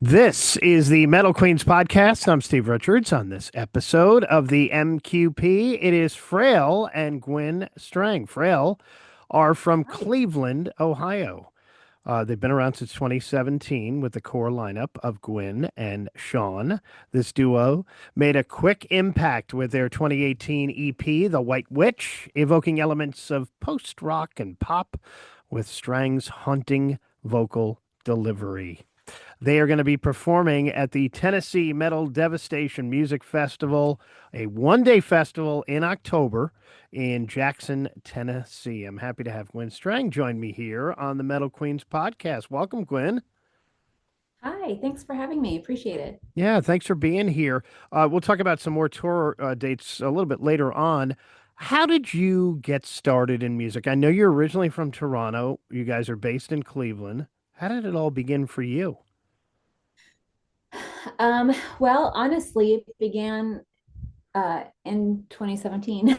This is the Metal Queens podcast. I'm Steve Richards. On this episode of the MQP, it is Frail and Gwyn Strang. Frail are from Hi. Cleveland, Ohio. They've been around since 2017 with the core lineup of Gwyn and Sean. This duo made a quick impact with their 2018 EP, The White Witch, evoking elements of post rock and pop with Strang's haunting vocal delivery. They are going to be performing at the Tennessee Metal Devastation Music Festival, a one-day festival in October in Jackson, Tennessee. I'm happy to have Gwyn Strang join me here on the Metal Queens podcast. Welcome, Gwyn. Hi, thanks for having me. Appreciate it. Yeah, thanks for being here. We'll talk about some more tour dates a little bit later on. How did you get started in music? I know you're originally from Toronto. You guys are based in Cleveland. How did it all begin for you? Well, honestly, it began in 2017.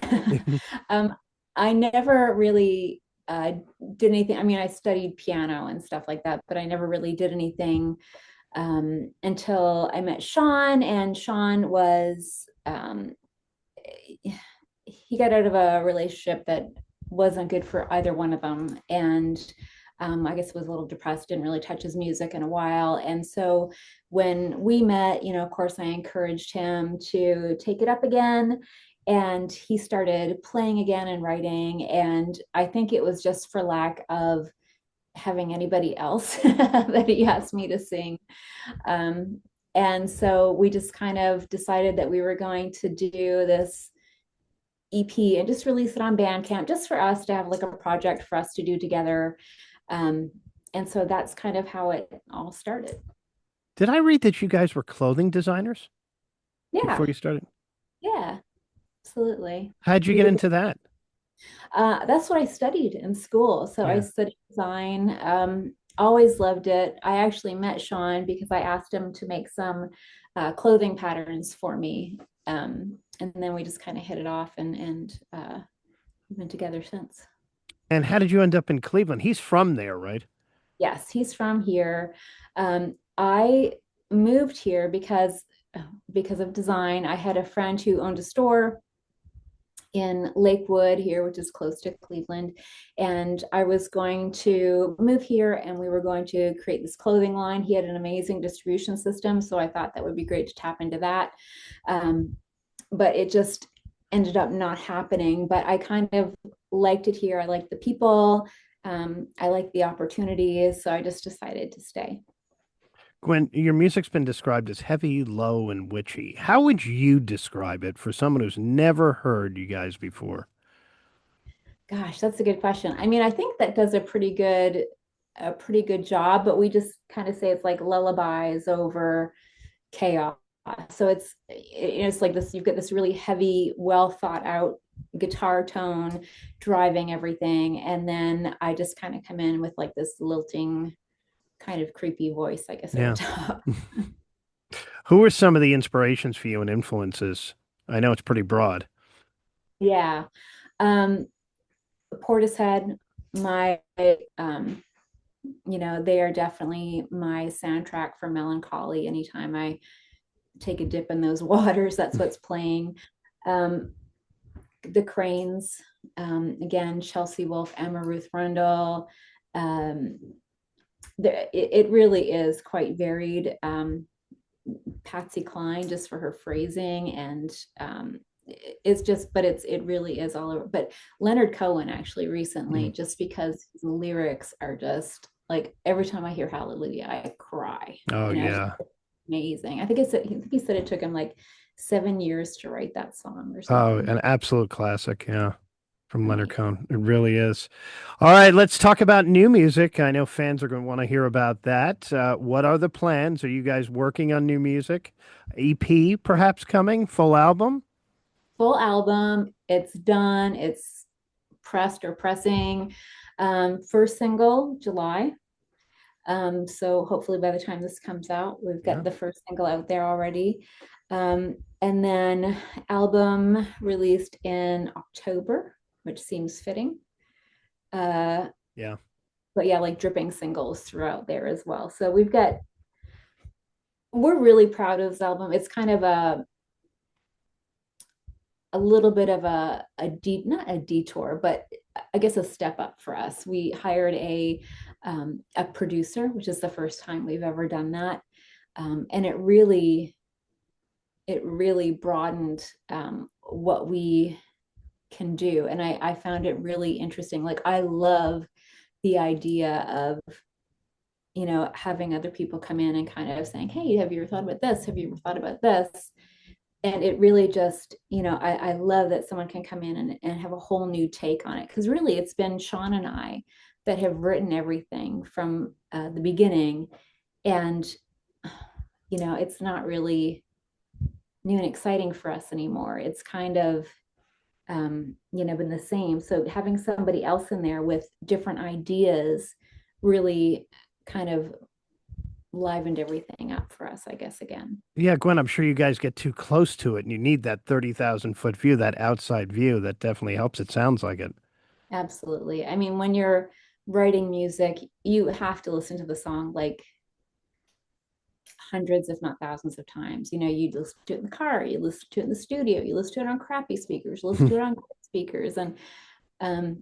um, I never really did anything. I mean, I studied piano and stuff like that, but I never really did anything until I met Sean, and Sean was he got out of a relationship that wasn't good for either one of them, and I guess was a little depressed, didn't really touch his music in a while. And so when we met, of course, I encouraged him to take it up again. And he started playing again and writing. And I think it was just for lack of having anybody else that he asked me to sing. And so we just kind of decided that we were going to do this EP and just release it on Bandcamp, just for us to have like a project for us to do together. Um, and so that's kind of how it all started. Did I read that you guys were clothing designers Yeah, before you started? yeah, absolutely. How'd you We get did. into that? That's what I studied in school. So I Yeah. studied design. Always loved it. I actually met Sean because I asked him to make some clothing patterns for me. And then we just kind of hit it off and we've been together since. And how did you end up in Cleveland? He's from there, right? Yes, he's from here. I moved here because of design. I had a friend who owned a store in Lakewood here, which is close to Cleveland. And I was going to move here and we were going to create this clothing line. He had an amazing distribution system. So I thought that would be great to tap into that. Um, but it just ended up not happening. But I kind of liked it here. I liked the people. I liked the opportunities. So I just decided to stay. Gwen, your music's been described as heavy, low, and witchy. How would you describe it for someone who's never heard you guys before? Gosh, that's a good question. I mean, I think that does a pretty good job, but we just kind of say it's like lullabies over chaos. So it's like this, you've got this really heavy, well thought out guitar tone driving everything. And then I just kind of come in with like this lilting, kind of creepy voice, I guess, over Yeah. top. Who are some of the inspirations for you and influences? I know it's pretty broad. Yeah. Um, Portishead, my they are definitely my soundtrack for melancholy. Anytime I take a dip in those waters, that's what's playing. Um, the Cranes, again, Chelsea Wolfe, Emma Ruth Rundle. Um, it really is quite varied. Patsy Cline, just for her phrasing, and it's just, but it really is all over. But Leonard Cohen actually recently, Mm. just because his lyrics are just like every time I hear Hallelujah, I cry. Oh, It's yeah. amazing. I think he said it took him like 7 years to write that song or Oh, something. an absolute classic. Yeah. From Leonard Right. Cohen. It really is. All right, let's talk about new music. I know fans are going to want to hear about that. What are the plans? Are you guys working on new music? EP perhaps coming? Full album? Full album. It's done. It's pressed or pressing. First single, July. So hopefully by the time this comes out, we've got Yeah. the first single out there already. And then album released in October, which seems fitting. Uh, Yeah. but yeah, like dripping singles throughout there as well. So we've got we're really proud of this album. It's kind of a little bit of not a detour, but I guess a step up for us. We hired a producer, which is the first time we've ever done that. And it really broadened what we can do. And I found it really interesting. Like, I love the idea of, having other people come in and kind of saying, hey, have you ever thought about this? Have you ever thought about this? And it really just, I love that someone can come in and have a whole new take on it. Because really, it's been Sean and I that have written everything from the beginning. And, it's not really new and exciting for us anymore. It's kind of, been the same. So having somebody else in there with different ideas really kind of livened everything up for us, I guess, again. Yeah, Gwen, I'm sure you guys get too close to it and you need that 30,000-foot view, that outside view. That definitely helps. It sounds like it. Absolutely. I mean, when you're writing music, you have to listen to the song like hundreds, if not thousands of times. You listen to it in the car, you listen to it in the studio, you listen to it on crappy speakers, you listen to it on great speakers. And um,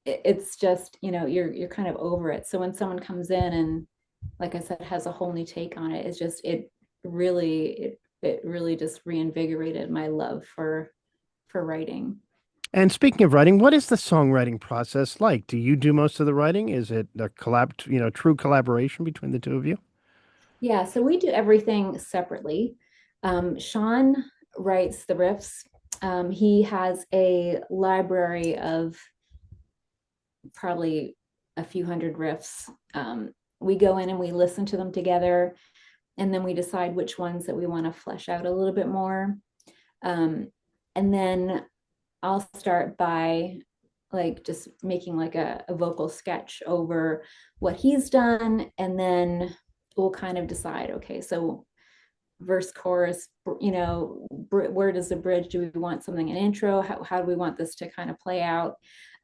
it's just, you're kind of over it. So when someone comes in and, like I said, has a whole new take on it, it's just, it really just reinvigorated my love for writing. And speaking of writing, what is the songwriting process like? Do you do most of the writing? Is it a true collaboration between the two of you? Yeah, so we do everything separately. Sean writes the riffs. He has a library of probably a few hundred riffs. We go in and we listen to them together, and then we decide which ones that we want to flesh out a little bit more. And then I'll start by like just making like a vocal sketch over what he's done, and then we'll kind of decide, okay, so verse, chorus, where does the bridge, do we want something, an intro, how do we want this to kind of play out?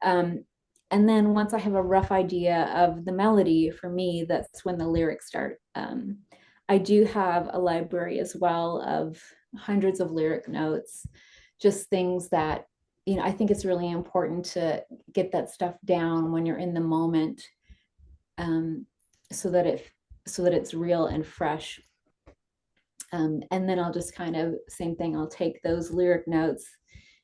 And then once I have a rough idea of the melody, for me, that's when the lyrics start. I do have a library as well of hundreds of lyric notes, just things that, I think it's really important to get that stuff down when you're in the moment, um, so that it's real and fresh. And then I'll just kind of, same thing, I'll take those lyric notes,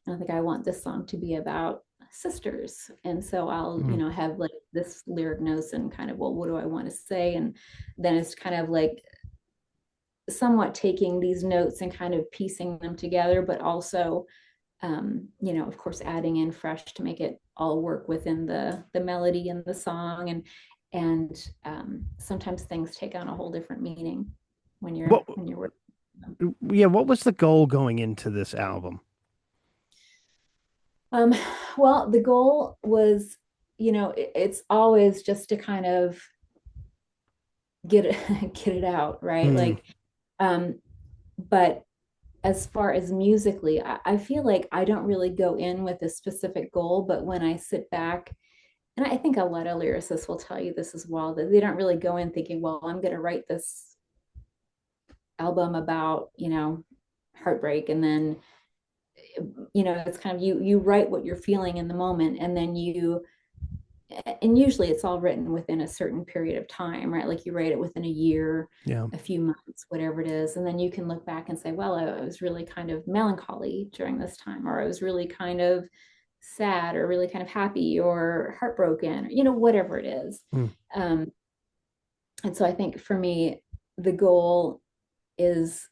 and I think I want this song to be about sisters. And so I'll, Mm. have like this lyric notes and kind of, well, what do I want to say? And then it's kind of like somewhat taking these notes and kind of piecing them together, but also, of course, adding in fresh to make it all work within the melody and the song. And sometimes things take on a whole different meaning when you're What, when you're working. yeah, what was the goal going into this album? Um, well, the goal was, it's always just to kind of get it get it out, right? Mm, Like, but as far as musically, I feel like I don't really go in with a specific goal, but when I sit back, and I think a lot of lyricists will tell you this as well, that they don't really go in thinking, well, I'm going to write this album about, heartbreak, and then, it's kind of, you write what you're feeling in the moment, and then and usually it's all written within a certain period of time, right? Like, you write it within a year, yeah. a few months, whatever it is. And then you can look back and say, well, I was really kind of melancholy during this time, or I was really kind of sad, or really kind of happy, or heartbroken, whatever it is. Mm. Um, and so I think for me, the goal is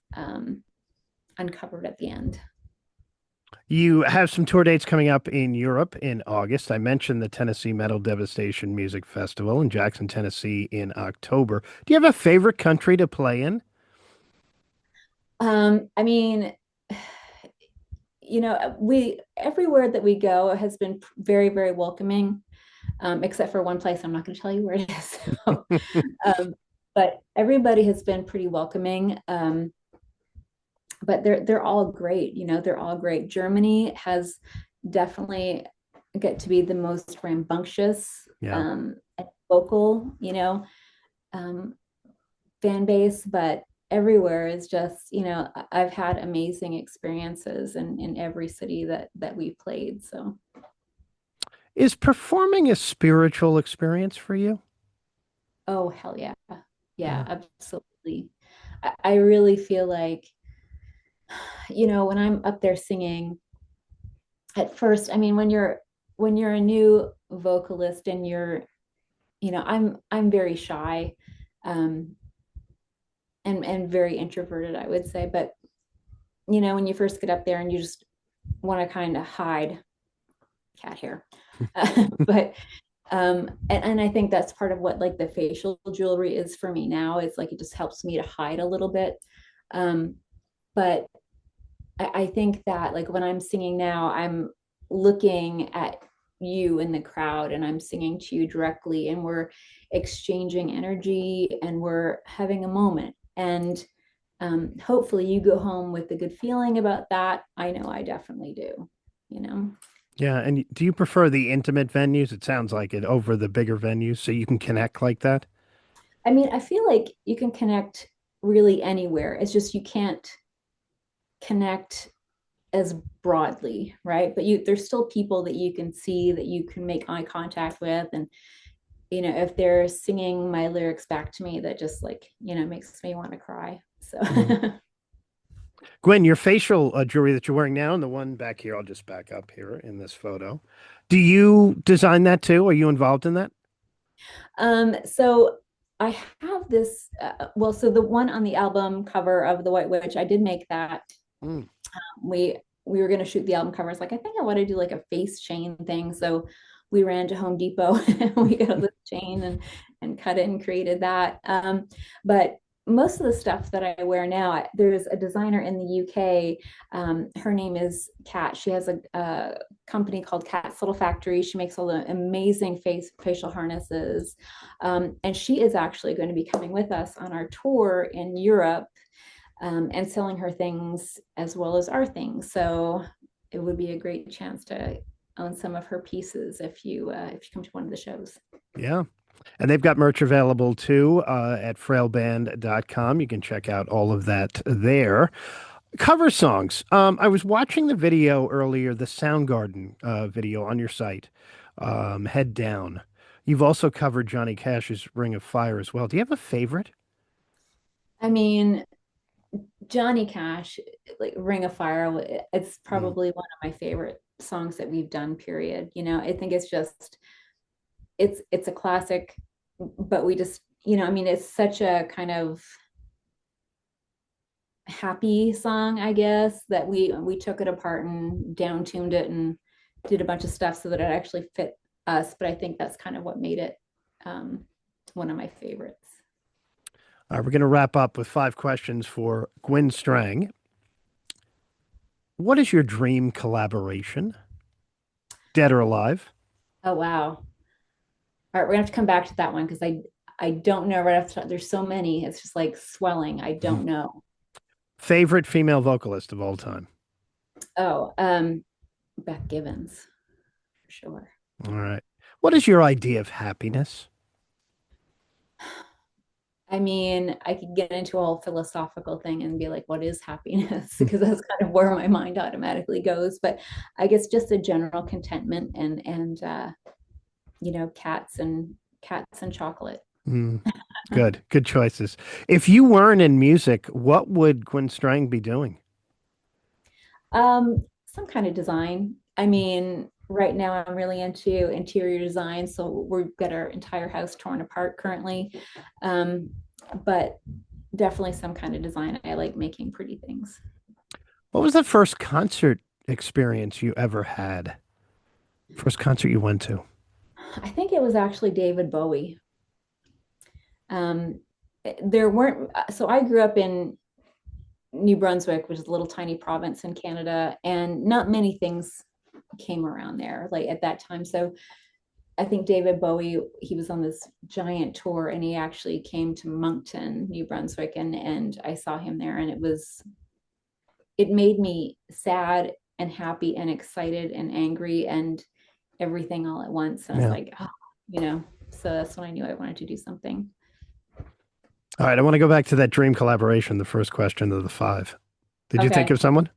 uncovered at the end. You have some tour dates coming up in Europe in August. I mentioned the Tennessee Metal Devastation Music Festival in Jackson, Tennessee in October. Do you have a favorite country to play in? I mean, we everywhere that we go has been very, very welcoming, except for one place. I'm not going to tell you where it is. So, um, but everybody has been pretty welcoming. But they're all great. They're all great. Germany has definitely get to be the most rambunctious, Yeah. vocal, um, fan base, but everywhere is just, I've had amazing experiences in every city that we played. So, Is performing a spiritual experience for you? oh, hell yeah. Yeah, Yeah. absolutely. I really feel like, when I'm up there singing, at first, I mean, when you're a new vocalist and I'm very shy, um, and very introverted, I would say. But when you first get up there and you just want to kind of hide cat hair, but and I think that's part of what like the facial jewelry is for me now. It's like it just helps me to hide a little bit. Um, but I think that like when I'm singing now, I'm looking at you in the crowd and I'm singing to you directly, and we're exchanging energy and we're having a moment. And hopefully you go home with a good feeling about that. I know I definitely do, you know. Yeah. And do you prefer the intimate venues? It sounds like it over the bigger venues so you can connect like that. I mean, I feel like you can connect really anywhere. It's just you can't connect as broadly, right? But there's still people that you can see, that you can make eye contact with, and if they're singing my lyrics back to me, that just like makes me want to cry. So Mhm. Gwen, your facial jewelry that you're wearing now and the one back here, I'll just back up here in this photo. Do you design that too? Are you involved in that? so I have this, well, so the one on the album cover of the White Witch, I did make that. Mm. We were going to shoot the album covers, like I think I want to do like a face chain thing, so we ran to Home Depot and we got this chain and cut it and created that. But most of the stuff that I wear now, there's a designer in the UK. Her name is Kat. She has a company called Kat's Little Factory. She makes all the amazing facial harnesses, and she is actually going to be coming with us on our tour in Europe, and selling her things as well as our things. So it would be a great chance to own some of her pieces if you come to one of the shows. Yeah. And they've got merch available too at frailband.com. You can check out all of that there. Cover songs. I was watching the video earlier, the Soundgarden video on your site, Head Down. You've also covered Johnny Cash's Ring of Fire as well. Do you have a favorite? I mean, Johnny Cash, like Ring of Fire, it's Mm. probably one of my favorite songs that we've done, period. I think it's just it's a classic, but we just, I mean, it's such a kind of happy song, I guess, that we took it apart and down tuned it and did a bunch of stuff so that it actually fit us. But I think that's kind of what made it, um, one of my favorites. We're going to wrap up with 5 questions for Gwyn Strang. What is your dream collaboration, dead or alive? Oh wow! All right, we're gonna have to come back to that one because I don't know right off the top. There's so many. It's just like swelling. I don't know. Favorite female vocalist of all time? Oh, Beth Givens for sure. All right. What is your idea of happiness? I mean, I could get into a whole philosophical thing and be like, what is happiness? Because that's kind of where my mind automatically goes. But I guess just a general contentment and cats and chocolate. Mm, good. Good choices. If you weren't in music, what would Gwyn Strang be doing? Some kind of design. I mean, right now I'm really into interior design, so we've got our entire house torn apart currently. Um, but definitely some kind of design. I like making pretty things. What was the first concert experience you ever had? First concert you went to? I think it was actually David Bowie. Um, there weren't, so I grew up in New Brunswick, which is a little tiny province in Canada, and not many things came around there like at that time. So I think David Bowie, he was on this giant tour and he actually came to Moncton, New Brunswick, and I saw him there, and it made me sad and happy and excited and angry and everything all at once. And I was Yeah. like, oh, so that's when I knew I wanted to do something. All right, I want to go back to that dream collaboration, the first question of the five. Did you think Okay. of someone?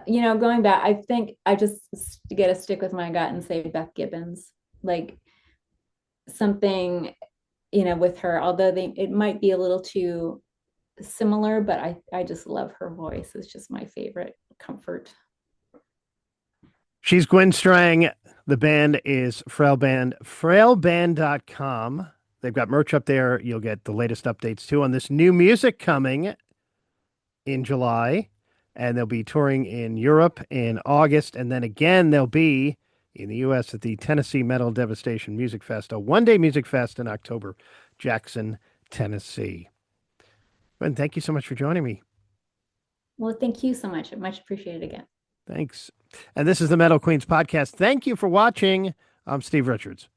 Going back, I think I just get to stick with my gut and say Beth Gibbons. Like something, with her, although it might be a little too similar, but I just love her voice. It's just my favorite comfort. She's Gwyn Strang. The band is Frail Band, frailband.com. They've got merch up there. You'll get the latest updates too on this new music coming in July. And they'll be touring in Europe in August. And then again, they'll be in the U.S. at the Tennessee Metal Devastation Music Fest, a one-day music fest in October, Jackson, Tennessee. And thank you so much for joining me. Well, thank you so much. Much appreciated again. Thanks. And this is the Metal Queens podcast. Thank you for watching. I'm Steve Richards.